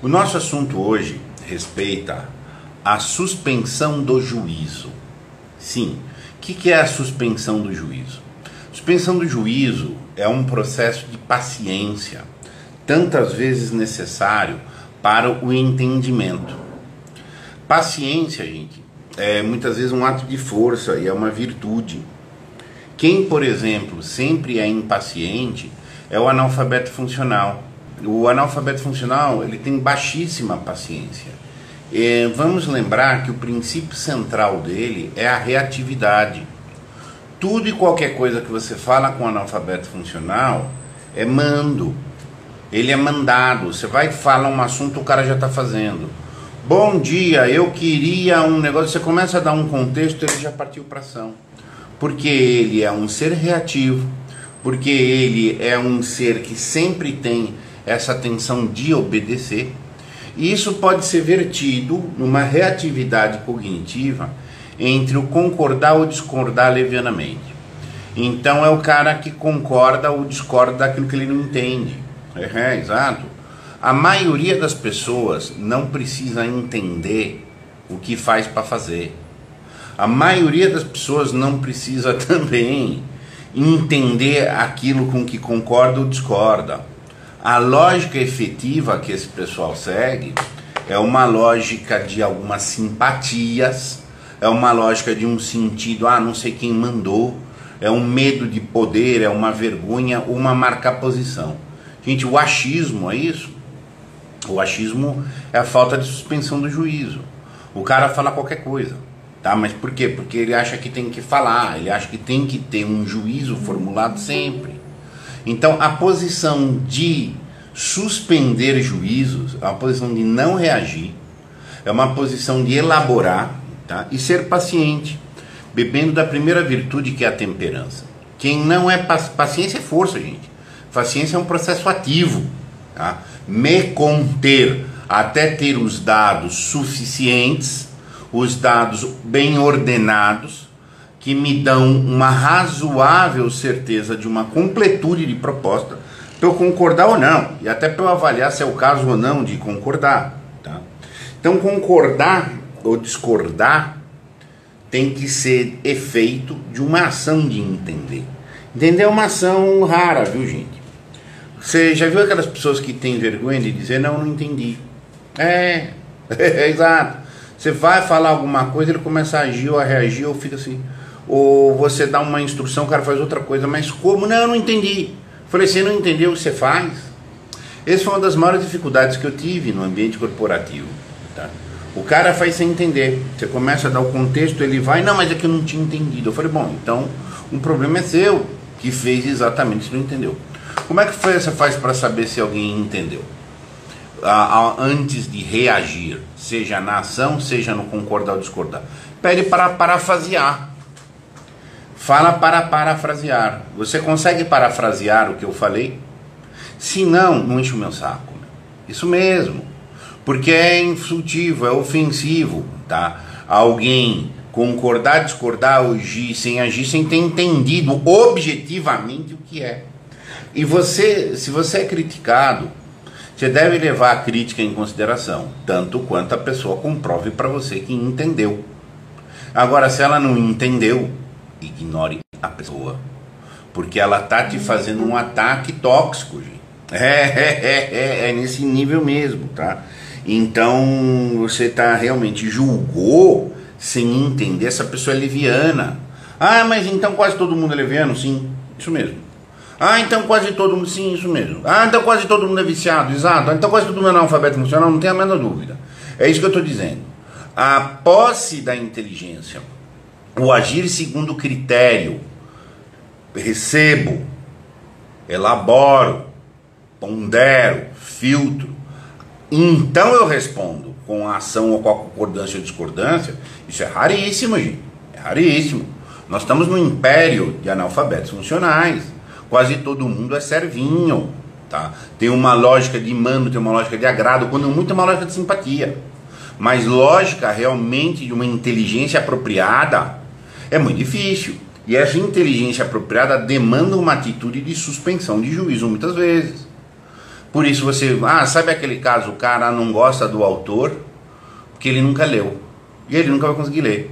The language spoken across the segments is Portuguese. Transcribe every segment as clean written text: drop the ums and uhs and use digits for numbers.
O nosso assunto hoje respeita a suspensão do juízo. Sim, o que é a suspensão do juízo? Suspensão do juízo é um processo de paciência, tantas vezes necessário para o entendimento. Paciência, gente, é muitas vezes um ato de força e é uma virtude. Quem, por exemplo, sempre é impaciente é o analfabeto funcional. O analfabeto funcional, ele tem baixíssima paciência. Vamos lembrar que o princípio central dele é a reatividade. Tudo e qualquer coisa que você fala com o analfabeto funcional é mando. Ele é mandado. Você vai falar um assunto, o cara já está fazendo. Bom dia, eu queria um negócio. Você começa a dar um contexto, ele já partiu para ação. Porque ele é um ser reativo, porque ele é um ser que sempre tem essa tensão de obedecer, e isso pode ser vertido numa reatividade cognitiva entre o concordar ou discordar levianamente. Então é o cara que concorda ou discorda daquilo que ele não entende. Exato. A maioria das pessoas não precisa entender o que faz para fazer. A maioria das pessoas não precisa também entender aquilo com que concorda ou discorda. A lógica efetiva que esse pessoal segue é uma lógica de algumas simpatias, é uma lógica de um sentido, não sei quem mandou, é um medo de poder, é uma vergonha, uma marcar posição. Gente, o achismo é isso? O achismo é a falta de suspensão do juízo. O cara fala qualquer coisa, tá? Mas por quê? Porque ele acha que tem que falar, ele acha que tem que ter um juízo formulado sempre. Então, a posição de suspender juízos, a posição de não reagir, é uma posição de elaborar, tá? E ser paciente, bebendo da primeira virtude, que é a temperança. Quem não é paciência é força, gente. Paciência é um processo ativo, tá? Me conter até ter os dados suficientes, os dados bem ordenados, que me dão uma razoável certeza de uma completude de proposta, para eu concordar ou não, e até para eu avaliar se é o caso ou não de concordar. Tá? Então, concordar ou discordar tem que ser efeito de uma ação de entender. Entender é uma ação rara, viu, gente? Você já viu aquelas pessoas que têm vergonha de dizer, não entendi? Exato. Você vai falar alguma coisa, ele começa a agir ou a reagir, ou fica assim. Ou você dá uma instrução, o cara faz outra coisa, mas como? Não, eu não entendi. Falei, você não entendeu o que você faz? Essa foi uma das maiores dificuldades que eu tive no ambiente corporativo. Tá? O cara faz sem entender. Você começa a dar o contexto, ele vai, não, mas é que eu não tinha entendido. Eu falei, bom, então um problema é seu, que fez exatamente isso, não entendeu. Como é que você faz para saber se alguém entendeu? Antes de reagir, seja na ação, seja no concordar ou discordar, pede para parafrasear. Fala para parafrasear. Você consegue parafrasear o que eu falei? Se não, não enche o meu saco. Isso mesmo. Porque é insultivo, é ofensivo, tá? Alguém concordar, discordar, agir, sem ter entendido objetivamente o que é. E você, se você é criticado, você deve levar a crítica em consideração, tanto quanto a pessoa comprove para você que entendeu. Agora, se ela não entendeu, ignore a pessoa, porque ela tá te fazendo um ataque tóxico, gente. É nesse nível mesmo, tá? Então, você tá realmente julgou sem entender, essa pessoa é leviana. Mas então quase todo mundo é leviano? Sim, isso mesmo. Então quase todo mundo, sim, isso mesmo. Então quase todo mundo é viciado, exato. Então quase todo mundo é analfabeto funcional, não tem a menor dúvida. É isso que eu estou dizendo. A posse da inteligência, o agir segundo critério, recebo, elaboro, pondero, filtro, então eu respondo com a ação ou com a concordância ou discordância, isso é raríssimo, gente. É raríssimo. Nós estamos no império de analfabetos funcionais. Quase todo mundo é servinho, tá? Tem uma lógica de mando, tem uma lógica de agrado, quando muito é uma lógica de simpatia. Mas lógica realmente de uma inteligência apropriada é muito difícil. E essa inteligência apropriada demanda uma atitude de suspensão de juízo muitas vezes. Por isso você, sabe aquele caso, o cara não gosta do autor porque ele nunca leu, e ele nunca vai conseguir ler.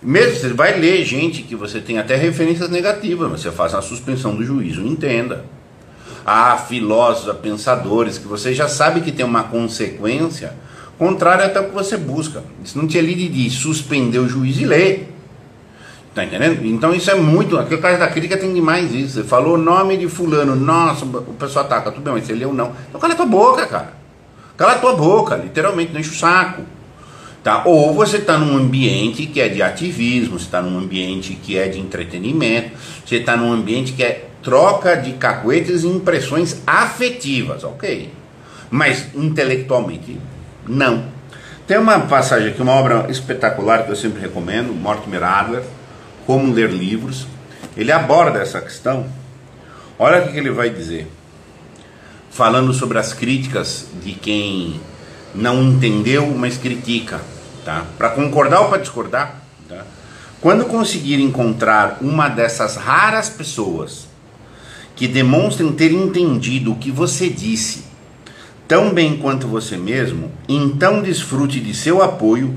Mesmo você vai ler gente que você tem até referências negativas, mas você faz uma suspensão do juízo, entenda. Há filósofos, pensadores que você já sabe que tem uma consequência contrária até o que você busca. Isso não tinha lido de suspender o juízo e ler. Tá entendendo? Então isso é muito. Aqui o caso da crítica tem demais isso. Você falou o nome de fulano, nossa, o pessoal ataca, tudo bem, mas você leu não. Então cala a tua boca, cara. Cala a tua boca, literalmente, não enche o saco. Tá? Ou você está num ambiente que é de ativismo, você está num ambiente que é de entretenimento, você está num ambiente que é troca de cacuetes e impressões afetivas, ok. Mas intelectualmente, não. Tem uma passagem aqui, uma obra espetacular que eu sempre recomendo, Mortimer Adler, Como Ler Livros. Ele aborda essa questão. Olha o que ele vai dizer, falando sobre as críticas de quem não entendeu, mas critica, tá? Para concordar ou para discordar, tá? Quando conseguir encontrar uma dessas raras pessoas que demonstrem ter entendido o que você disse tão bem quanto você mesmo, então desfrute de seu apoio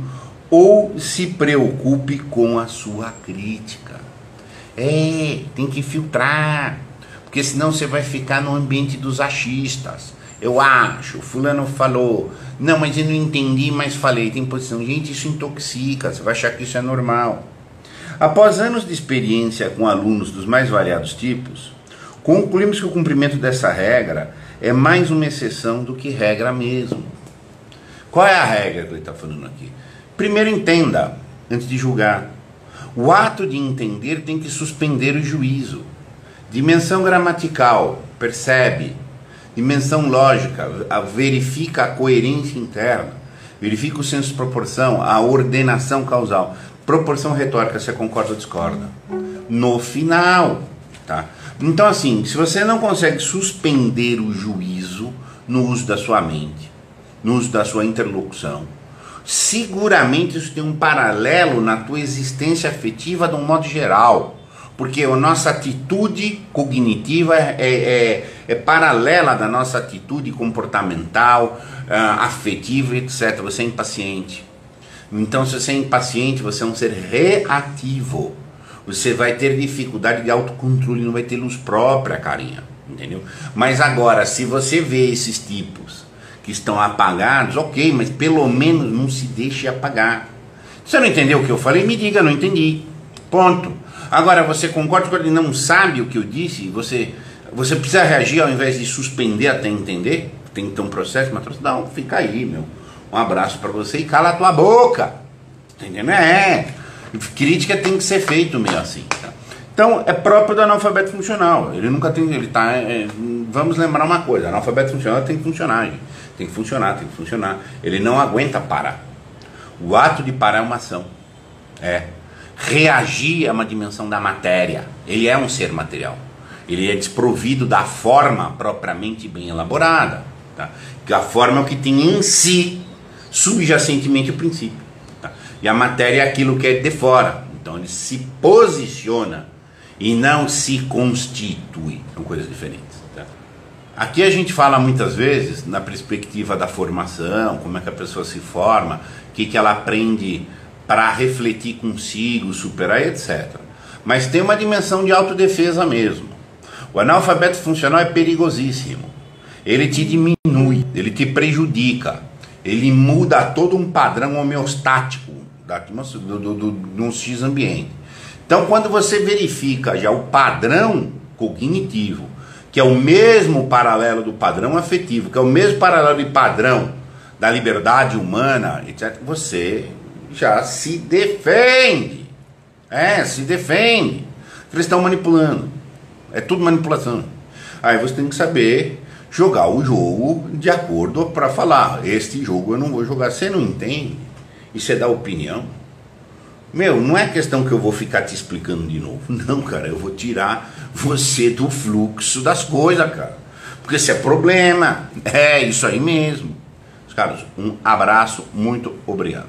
ou se preocupe com a sua crítica. Tem que filtrar, porque senão você vai ficar no ambiente dos achistas. Eu acho, fulano falou, não, mas eu não entendi, mas falei, tem posição. Gente, isso intoxica, você vai achar que isso é normal. Após anos de experiência com alunos dos mais variados tipos, concluímos que o cumprimento dessa regra é mais uma exceção do que regra mesmo. Qual é a regra que ele está falando aqui? Primeiro entenda, antes de julgar. O ato de entender tem que suspender o juízo. Dimensão gramatical, percebe. Dimensão lógica, verifica a coerência interna. Verifica o senso de proporção, a ordenação causal. Proporção retórica, você concorda ou discorda? No final, tá? Então assim, se você não consegue suspender o juízo no uso da sua mente, no uso da sua interlocução, seguramente isso tem um paralelo na tua existência afetiva de um modo geral, porque a nossa atitude cognitiva é paralela da nossa atitude comportamental, afetiva, etc. Você é impaciente. Então, se você é impaciente, você é um ser reativo. Você vai ter dificuldade de autocontrole, não vai ter luz própria, carinha, entendeu? Mas agora, se você vê esses tipos que estão apagados, ok, mas pelo menos não se deixe apagar. Se você não entendeu o que eu falei, me diga, não entendi. Ponto. Agora, você concorda com ele, não sabe o que eu disse, você precisa reagir ao invés de suspender até entender? Tem que ter um processo, mas não, fica aí, meu. Um abraço para você e cala a tua boca. Entendeu? Crítica tem que ser feito meio assim, tá? Então é próprio do analfabeto funcional. Ele nunca tem, vamos lembrar uma coisa, analfabeto funcional tem que funcionar, gente. Tem que funcionar. Ele não aguenta parar. O ato de parar é uma ação. Reagir é uma dimensão da matéria. Ele é um ser material. Ele é desprovido da forma propriamente bem elaborada, tá? Que a forma é o que tem em si, subjacentemente, o princípio. E a matéria é aquilo que é de fora. Então ele se posiciona e não se constitui. São coisas diferentes. Tá? Aqui a gente fala muitas vezes na perspectiva da formação, como é que a pessoa se forma, o que ela aprende para refletir consigo, superar, etc. Mas tem uma dimensão de autodefesa mesmo. O analfabeto funcional é perigosíssimo. Ele te diminui, ele te prejudica, ele muda todo um padrão homeostático de um X ambiente. Então, quando você verifica já o padrão cognitivo, que é o mesmo paralelo do padrão afetivo, que é o mesmo paralelo de padrão da liberdade humana, etc., você já se defende. Se defende. Eles estão manipulando. É tudo manipulação. Aí você tem que saber jogar o jogo de acordo para falar, este jogo eu não vou jogar. Você não entende? E você dá opinião? Não é questão que eu vou ficar te explicando de novo. Não, cara, eu vou tirar você do fluxo das coisas, cara. Porque isso é problema. É isso aí mesmo. Caros, um abraço, muito obrigado.